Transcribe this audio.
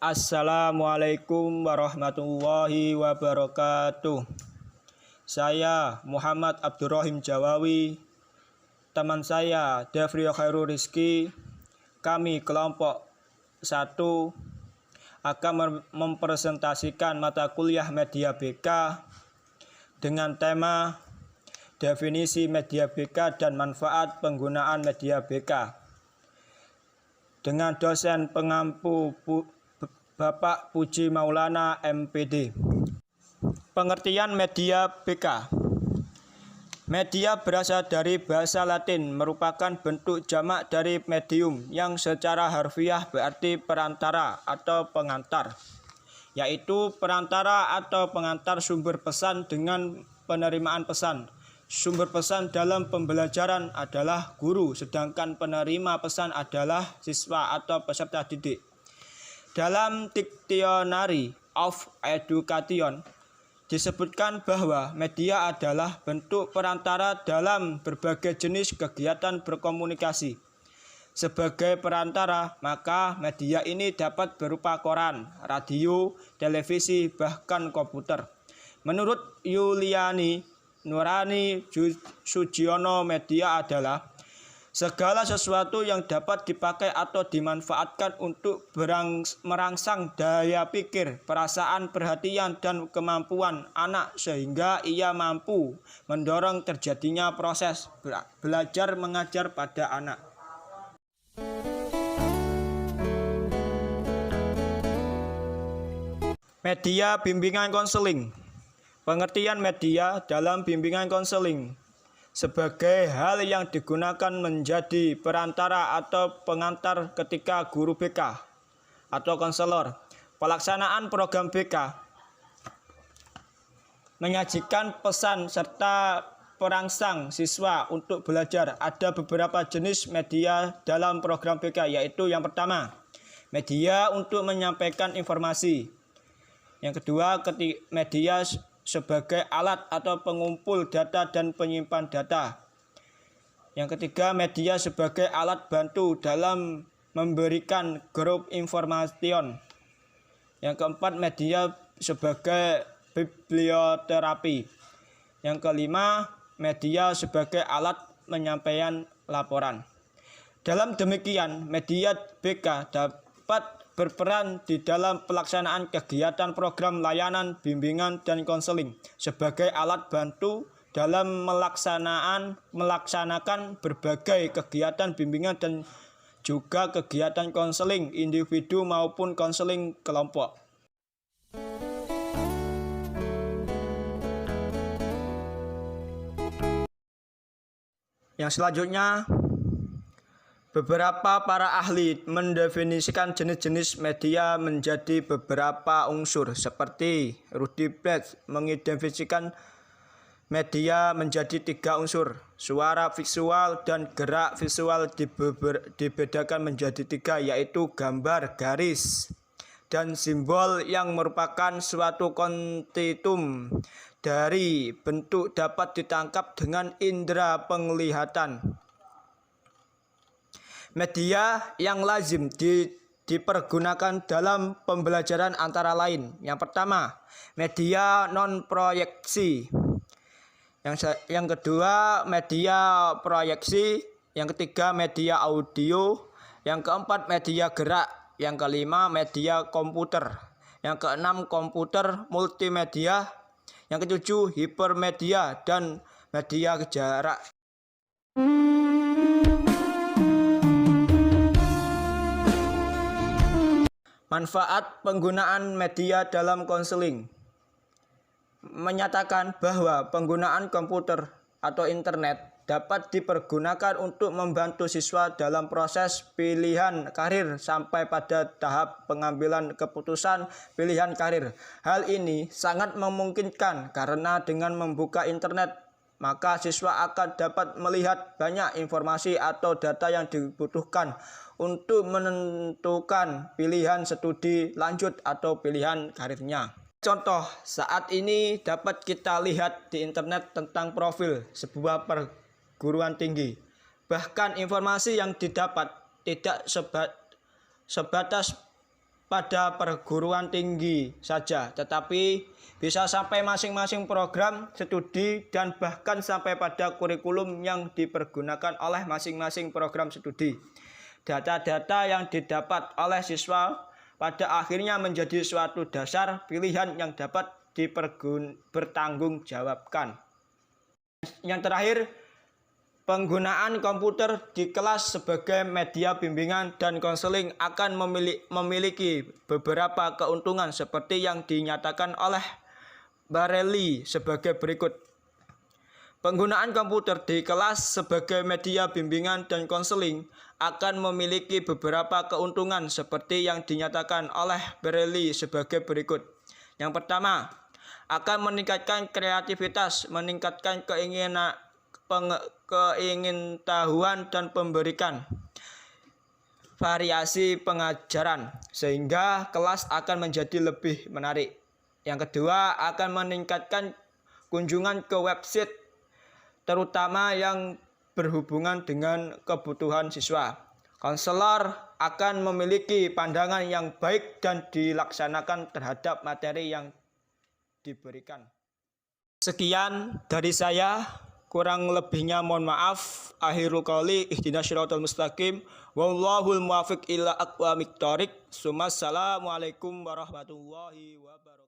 Assalamualaikum warahmatullahi wabarakatuh. Saya Muhammad Abdurrahim Jawawi, teman saya Devrio Khairul Rizki, kami kelompok 1 akan mempresentasikan mata kuliah Media BK dengan tema definisi Media BK dan manfaat penggunaan Media BK dengan dosen pengampu Bapak Puji Maulana MPD. Pengertian Media BK. Media berasal dari bahasa Latin, merupakan bentuk jamak dari medium yang secara harfiah berarti perantara atau pengantar, yaitu perantara atau pengantar sumber pesan dengan penerimaan pesan. Sumber pesan dalam pembelajaran adalah guru, sedangkan penerima pesan adalah siswa atau peserta didik. Dalam Dictionary of Education disebutkan bahwa media adalah bentuk perantara dalam berbagai jenis kegiatan berkomunikasi. Sebagai perantara, maka media ini dapat berupa koran, radio, televisi, bahkan komputer. Menurut Yuliani Nurani Sujiono, media adalah segala sesuatu yang dapat dipakai atau dimanfaatkan untuk merangsang daya pikir, perasaan, perhatian, dan kemampuan anak sehingga ia mampu mendorong terjadinya proses belajar mengajar pada anak. Media bimbingan konseling. Pengertian media dalam bimbingan konseling sebagai hal yang digunakan menjadi perantara atau pengantar ketika guru BK atau konselor. Pelaksanaan program BK menyajikan pesan serta perangsang siswa untuk belajar. Ada beberapa jenis media dalam program BK, yaitu yang pertama, media untuk menyampaikan informasi. Yang kedua, media sebagai alat atau pengumpul data dan penyimpan data. Yang ketiga, media sebagai alat bantu dalam memberikan grup information. Yang keempat, media sebagai biblioterapi. Yang kelima, media sebagai alat penyampaian laporan. Dalam demikian, media BK dapat berperan di dalam pelaksanaan kegiatan program layanan, bimbingan, dan konseling sebagai alat bantu dalam melaksanakan berbagai kegiatan bimbingan dan juga kegiatan konseling individu maupun konseling kelompok. Yang selanjutnya, beberapa para ahli mendefinisikan jenis-jenis media menjadi beberapa unsur, seperti Rudy Blatt mengidentifikasikan media menjadi 3 unsur. Suara visual dan gerak visual dibedakan menjadi 3, yaitu gambar, garis, dan simbol yang merupakan suatu kontinuum dari bentuk dapat ditangkap dengan indera penglihatan. Media yang lazim dipergunakan dalam pembelajaran antara lain. Yang pertama, media non-proyeksi. Yang kedua, media proyeksi. Yang ketiga, media audio. Yang keempat, media gerak. Yang kelima, media komputer. Yang keenam, komputer multimedia. Yang ketujuh, hipermedia dan media jarak. Manfaat penggunaan media dalam konseling menyatakan bahwa penggunaan komputer atau internet dapat dipergunakan untuk membantu siswa dalam proses pilihan karir sampai pada tahap pengambilan keputusan pilihan karir. Hal ini sangat memungkinkan karena dengan membuka internet, maka siswa akan dapat melihat banyak informasi atau data yang dibutuhkan untuk menentukan pilihan studi lanjut atau pilihan karirnya. Contoh, saat ini dapat kita lihat di internet tentang profil sebuah perguruan tinggi. Bahkan informasi yang didapat tidak sebatas pada perguruan tinggi saja, tetapi bisa sampai masing-masing program studi dan bahkan sampai pada kurikulum yang dipergunakan oleh masing-masing program studi. Data-data yang didapat oleh siswa pada akhirnya menjadi suatu dasar pilihan yang dapat dipertanggungjawabkan. Yang terakhir, penggunaan komputer di kelas sebagai media bimbingan dan konseling akan memiliki beberapa keuntungan seperti yang dinyatakan oleh Barelli sebagai berikut. Penggunaan komputer di kelas sebagai media bimbingan dan konseling akan memiliki beberapa keuntungan seperti yang dinyatakan oleh Barelli sebagai berikut. Yang pertama, akan meningkatkan kreativitas, meningkatkan keingintahuan dan memberikan variasi pengajaran sehingga kelas akan menjadi lebih menarik. Yang kedua, akan meningkatkan kunjungan ke website terutama yang berhubungan dengan kebutuhan siswa. Konselor akan memiliki pandangan yang baik dan dilaksanakan terhadap materi yang diberikan. Sekian dari saya, kurang lebihnya mohon maaf. Akhirul qouli ihdinas shiratal mustaqim wallahul muwaffiq ila aqwamit thoriq. Assalamualaikum warahmatullahi wabarakatuh.